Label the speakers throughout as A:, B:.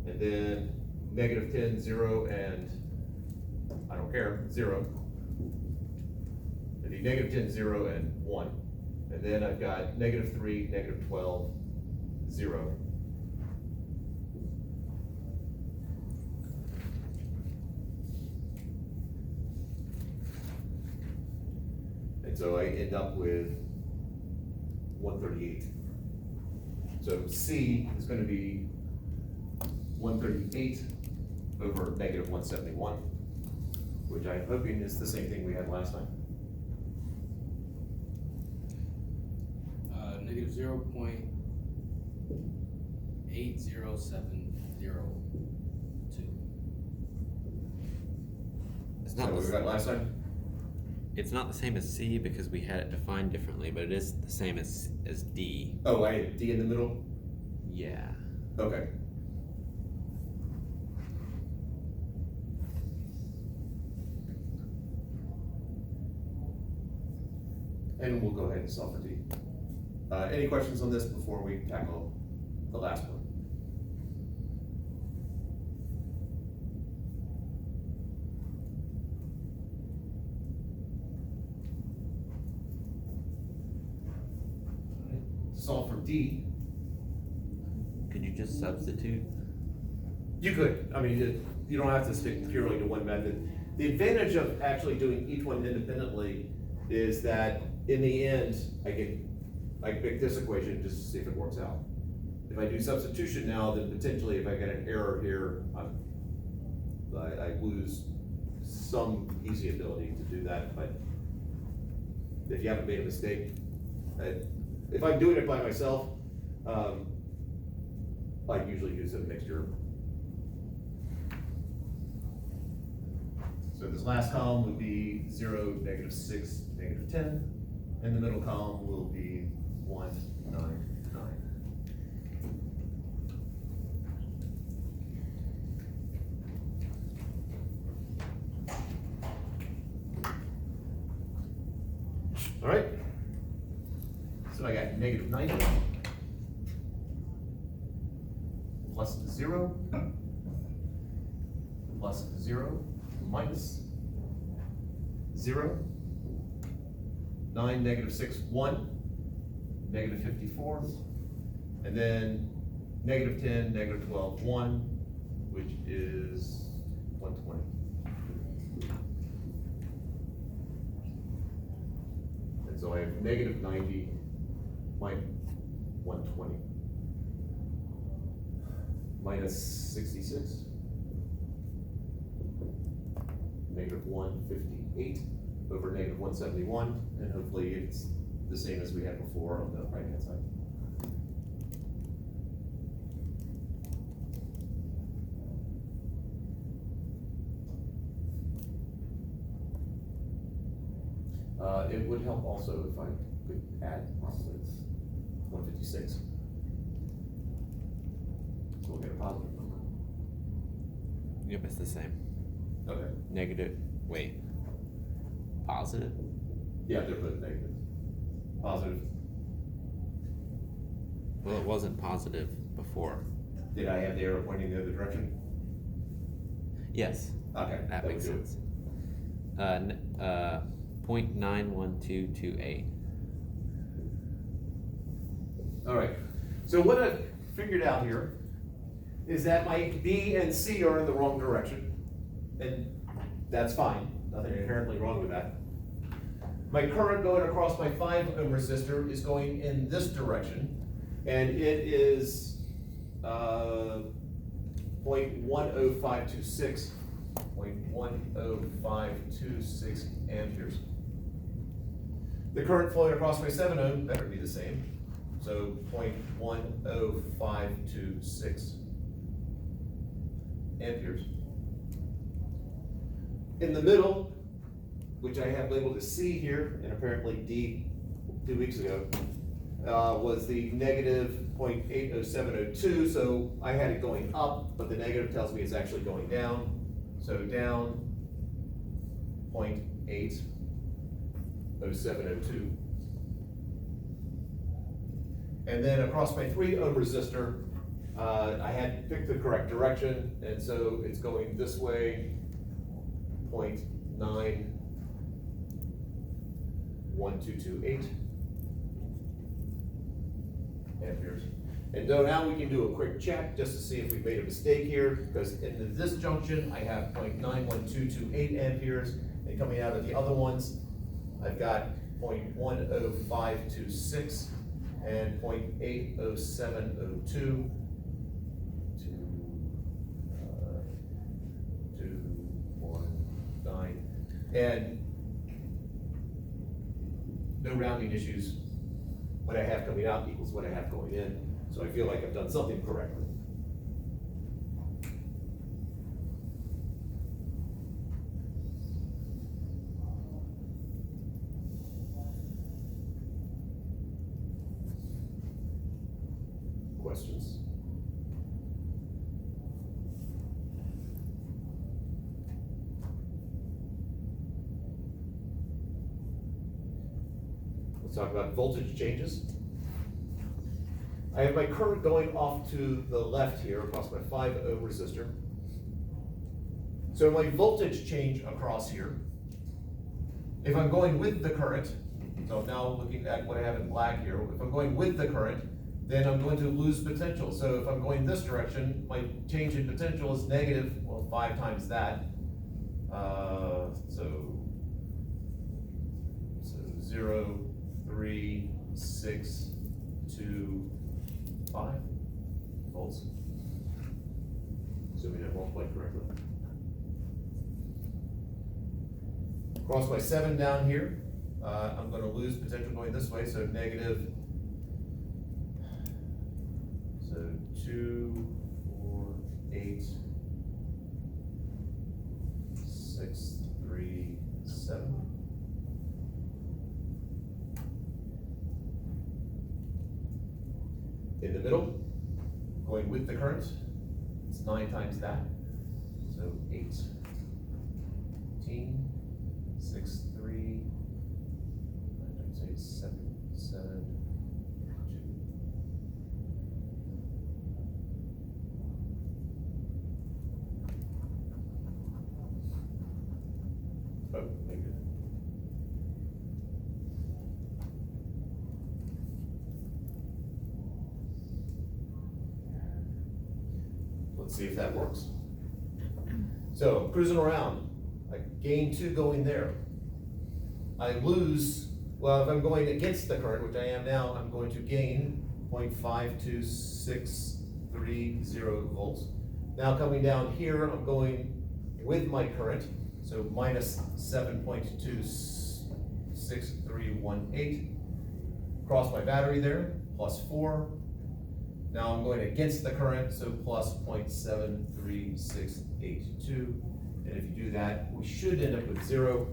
A: and then negative 10, 0, and I don't care, 0. I need negative 10, 0, and 1. And then I've got negative 3, negative 12, 0. And so I end up with 138. So C is going to be 138 over negative 171, which I'm hoping is the same thing we had last time.
B: Negative 0.80702.
C: It's
A: Is
C: not
A: that what we got last time?
C: It's not the same as C because we had it defined differently, but it is the same as D.
A: Oh, I had D in the middle?
C: Yeah.
A: Okay. And we'll go ahead and solve for D. Any questions on this before we tackle the last one? To solve for D,
C: Could you just substitute?
A: you could. I mean, you don't have to stick purely to one method. The advantage of actually doing each one independently is that in the end, I can pick this equation just to see if it works out. If I do substitution now, then potentially if I get an error here, I lose some easy ability to do that. But if you haven't made a mistake, if I'm doing it by myself, I usually use a mixture. So this last column would be 0, negative 6, negative 10, and the middle column will be 1, 9, 9. All right, so I got negative 90 plus 0 plus 0 minus 0, 9, negative 6, 1, negative 54, and then negative 10, negative 12, 1, which is 120. And so I have negative 90 minus 120 minus 66. Negative 158 over negative 171, and hopefully it's the same as we had before on the right hand side. It would help also if I could add opposites. 156. So we'll get a positive number.
C: Yep, it's the same.
A: Okay.
C: Negative, wait. Positive?
A: Yeah, they're both negative. Positive.
C: Well, it wasn't positive before.
A: Did I have the arrow pointing the other direction?
C: Yes,
A: Okay.
C: that makes
A: would do it.
C: sense. 0.91228.
A: All right, so what I've figured out here is that my B and C are in the wrong direction, and that's fine, nothing inherently wrong with that. My current going across my 5 ohm resistor is going in this direction, and it is 0.10526, 0.10526 amperes. The current flowing across my 7 ohm better be the same. So 0.10526 amperes. In the middle, which I have labeled as C here, and apparently D 2 weeks ago, was the negative 0.80702, so I had it going up, but the negative tells me it's actually going down. So down 0.80702. And then across my 3 ohm resistor, I had picked the correct direction, and so it's going this way, 0.91228 amperes. And so now we can do a quick check just to see if we made a mistake here, because in this junction, I have 0.91228 amperes, and coming out of the other ones, I've got 0.10526 and 0.80702. 219, and no rounding issues. What I have coming out equals what I have going in, so I feel like I've done something correctly. Questions? Let's talk about voltage changes. I have my current going off to the left here across my 5 ohm resistor. So my voltage change across here, if I'm going with the current, so I'm now looking at what I have in black here, if I'm going with the current, then I'm going to lose potential. So if I'm going this direction, my change in potential is negative, well, 5 times that. So 0, 3, 6, 2, 5 volts. Assuming I multiplied correctly. Cross my 7 down here. I'm going to lose potential going this way, so negative. So 2, 4, 8, 6, 3, 7. In the middle, going with the current, it's 9 times that. So 8, 18, 6, 3, 9 times 8, 7, 7, 2. Oh, negative. Let's see if that works. So cruising around, I gain 2 going there. I lose, well, if I'm going against the current, which I am now, I'm going to gain 0.52630 volts. Now coming down here, I'm going with my current, so minus 7.26318. Cross my battery there, plus 4. Now I'm going against the current, so plus 0.73682. And if you do that, we should end up with 0.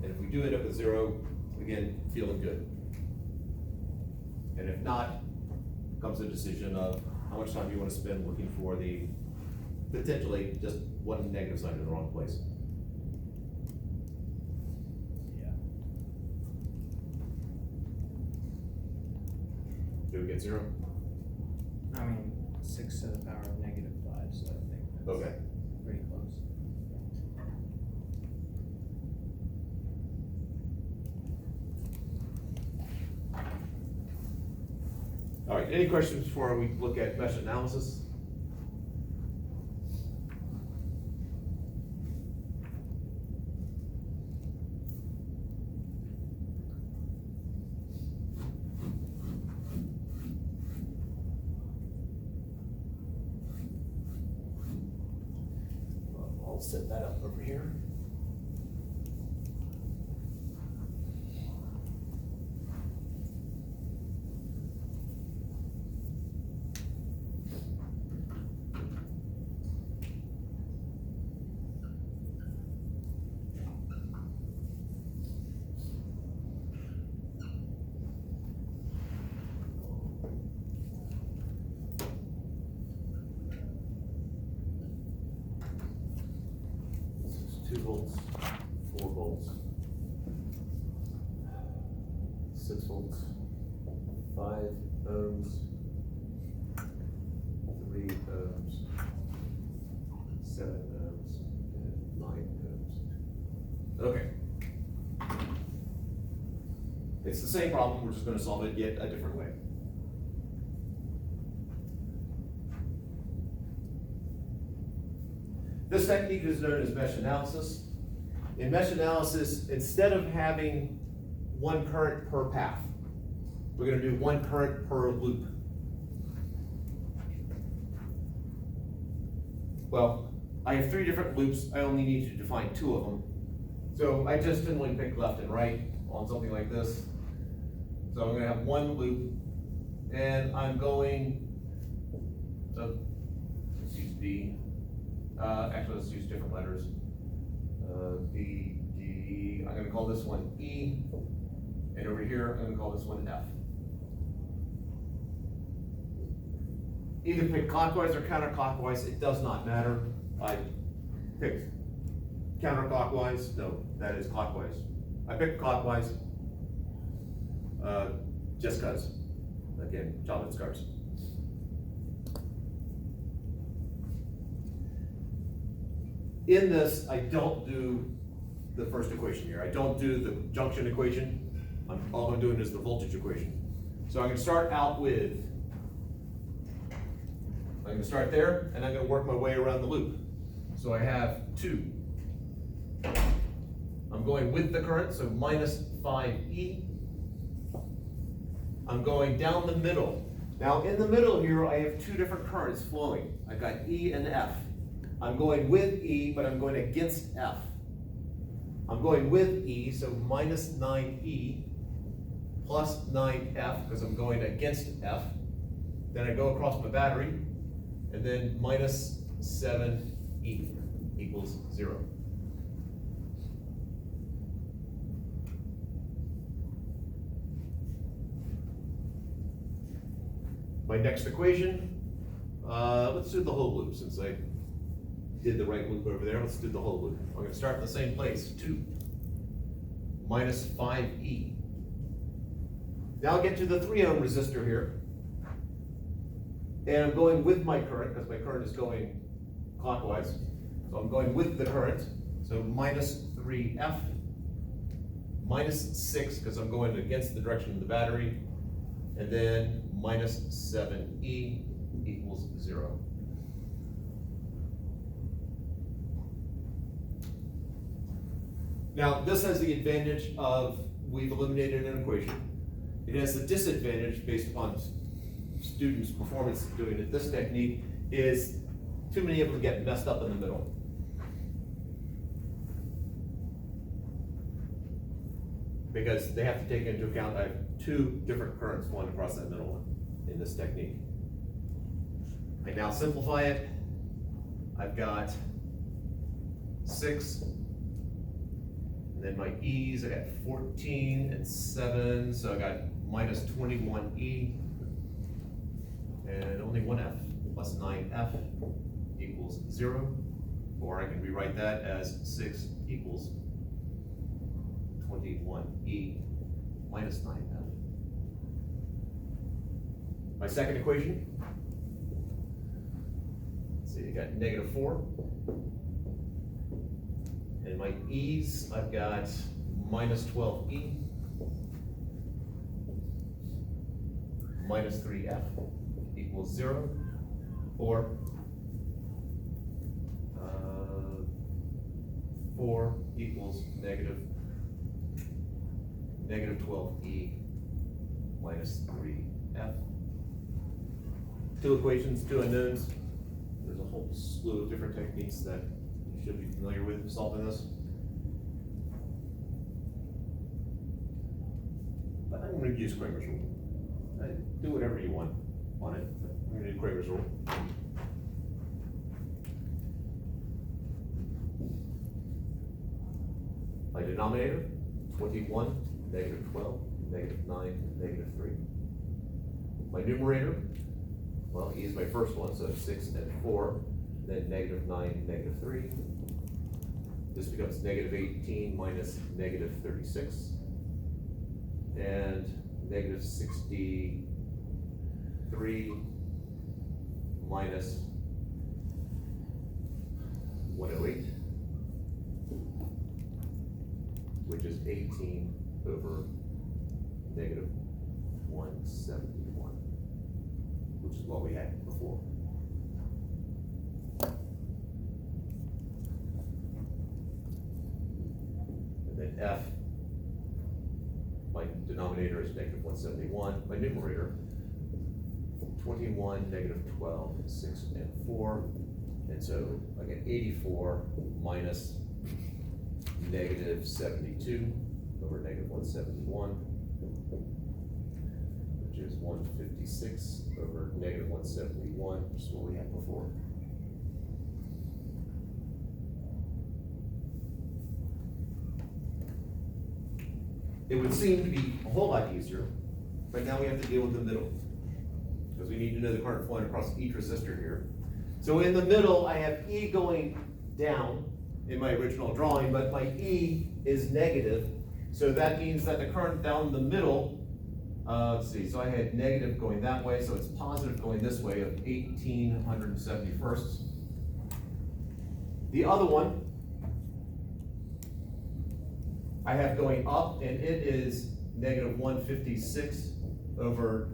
A: And if we do end up with 0, again, feeling good. And if not, comes a decision of how much time you want to spend looking for the potentially just one negative sign in the wrong place.
B: Yeah.
A: Do we get 0?
B: I mean, 6 to the power of negative 5, so I think that's
A: Okay.
B: pretty close.
A: All right, any questions before we look at mesh analysis? I'll set that up over here. This is 2 volts, 4 volts, 6 volts, 5 ohms, 7 ohms, and 9 ohms. Okay. It's the same problem, we're just gonna solve it yet a different way. This technique is known as mesh analysis. In mesh analysis, instead of having one current per path, we're gonna do one current per loop. Well, I have 3 different loops, I only need to define 2 of them. So I just simply pick left and right on something like this. So I'm gonna have one loop, and I'm going, let's use D. Actually, let's use different letters. B, D, I'm gonna call this one E, and over here, I'm gonna call this one F. Either pick clockwise or counterclockwise, it does not matter. I picked counterclockwise, no, that is clockwise. I picked clockwise, just cause, again, childhood scars. In this, I don't do the first equation here. I don't do the junction equation. All I'm doing is the voltage equation. So I'm gonna start out with, I'm gonna start there, and I'm gonna work my way around the loop. So I have 2. I'm going with the current, so minus 5E. I'm going down the middle. Now in the middle here, I have 2 different currents flowing. I've got E and F. I'm going with E, but I'm going against F. I'm going with E, so minus 9E plus 9F, because I'm going against F. Then I go across my battery, and then minus 7E equals 0. My next equation, let's do the whole loop since I did the right loop over there. Let's do the whole loop. I'm gonna start in the same place, 2 minus 5E. Now I'll get to the 3 ohm resistor here. And I'm going with my current, because my current is going clockwise. So I'm going with the current. So minus 3F, minus 6, because I'm going against the direction of the battery. And then minus 7E equals 0. Now, this has the advantage of we've eliminated an equation. It has the disadvantage based upon students' performance doing it. This technique is too many of them get messed up in the middle. Because they have to take into account I have 2 different currents flowing across that middle one in this technique. I now simplify it. I've got 6. And then my E's, I got 14 and 7, so I got minus 21E. And only one F, plus 9F equals 0. Or I can rewrite that as 6 equals 21E minus 9F. My second equation, let's see, I got negative 4. And my E's, I've got minus 12E, minus 3F equals 0, or 4 equals negative 12E minus 3F. 2 equations, 2 unknowns. There's a whole slew of different techniques that you should be familiar with solving this. But I'm going to use Kramer's rule. Do whatever you want on it. I'm going to do Kramer's rule. My denominator, 21, negative 12, negative 9, negative 3. My numerator, well, E is my first one, so 6 and 4, then negative 9, negative 3. This becomes negative 18 minus negative 36. And negative 63 minus 108, which is 18 over negative 171, which is what we had before. And then F, my denominator is negative 171, my numerator, 21, negative 12, 6, and 4. And so I get 84 minus negative 72 over negative 171, which is 156 over negative 171, which is what we had before. It would seem to be a whole lot easier, but now we have to deal with the middle, because we need to know the current flowing across each resistor here. So in the middle, I have E going down in my original drawing, but my E is negative. So that means that the current down the middle, let's see, so I had negative going that way, so it's positive going this way of 1871st. The other one, I have going up, and it is negative 156 over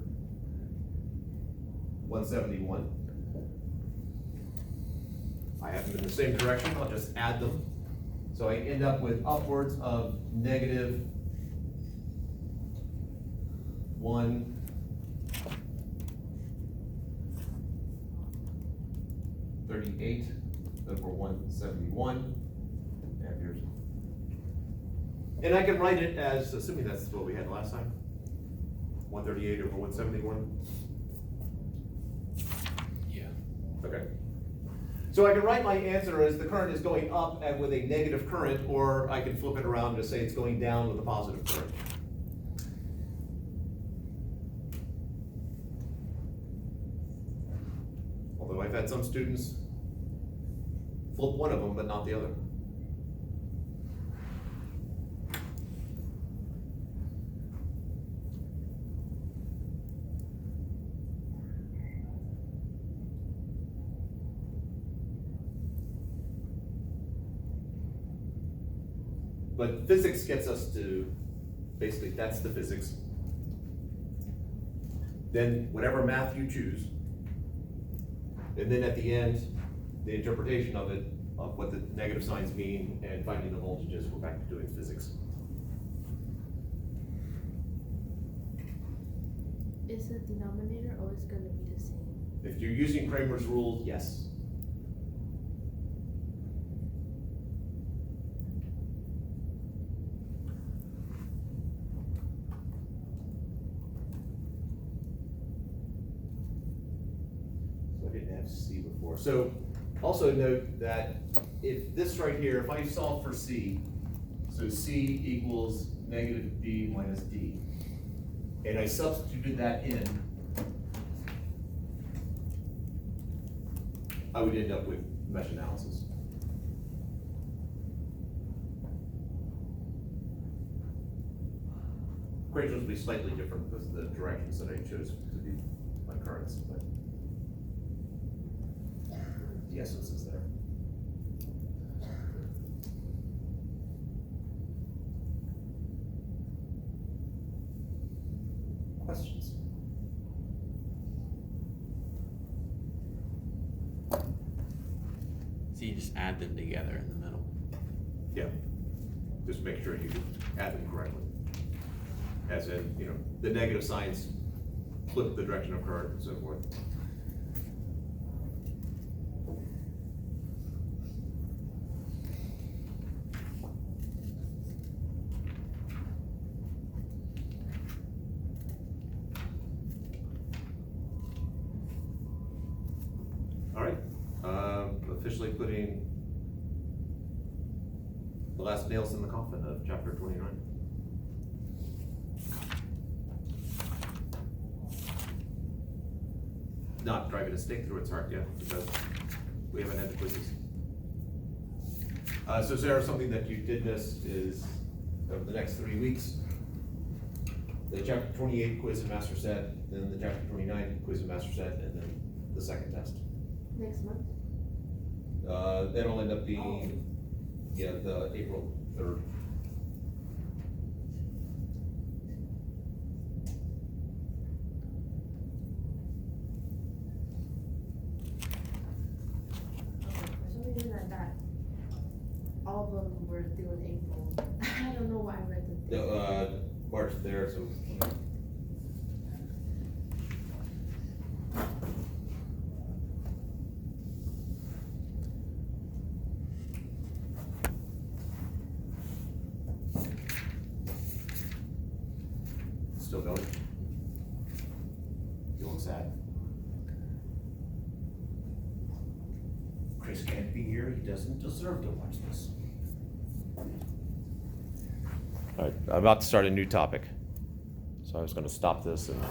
A: 171. I have them in the same direction, I'll just add them. So I end up with upwards of negative 138 over 171 amperes. And I can write it as, assuming that's what we had last time, 138 over 171.
C: Yeah.
A: Okay. So I can write my answer as the current is going up and with a negative current, or I can flip it around to say it's going down with a positive current. Although I've had some students flip one of them, but not the other. But physics gets us to, basically, that's the physics. Then whatever math you choose. And then at the end, the interpretation of it, of what the negative signs mean, and finding the voltages, we're back to doing physics.
D: Is the denominator always going to be the same?
A: If you're using Kramer's rule, yes. I didn't have C before. So also note that if this right here, if I solve for C, so C equals negative B minus D, and I substituted that in, I would end up with mesh analysis. Equations will be slightly different because of the directions that I chose to be my currents, but the essence is there. Questions?
C: So you just add them together in the middle.
A: Yeah. Just make sure you add them correctly. As in, you know, the negative signs flip the direction of current and so forth. All right, officially putting the last nails in the coffin of chapter 29. Not driving a stake through its heart yet, because we haven't had the quizzes. So Sarah, something that you did miss is over the next 3 weeks, the chapter 28 quiz and master set, then the chapter 29 quiz and master set, and then the second test.
D: Next month?
A: That'll end up being, yeah, the April 3rd.
D: Okay, for some reason I thought all of them were due in April. I don't know why I read the thing.
A: March there, so. Still going? You look sad?
E: Chris can't be here, he doesn't deserve to watch this.
A: All right, I'm about to start a new topic. So I was gonna stop this and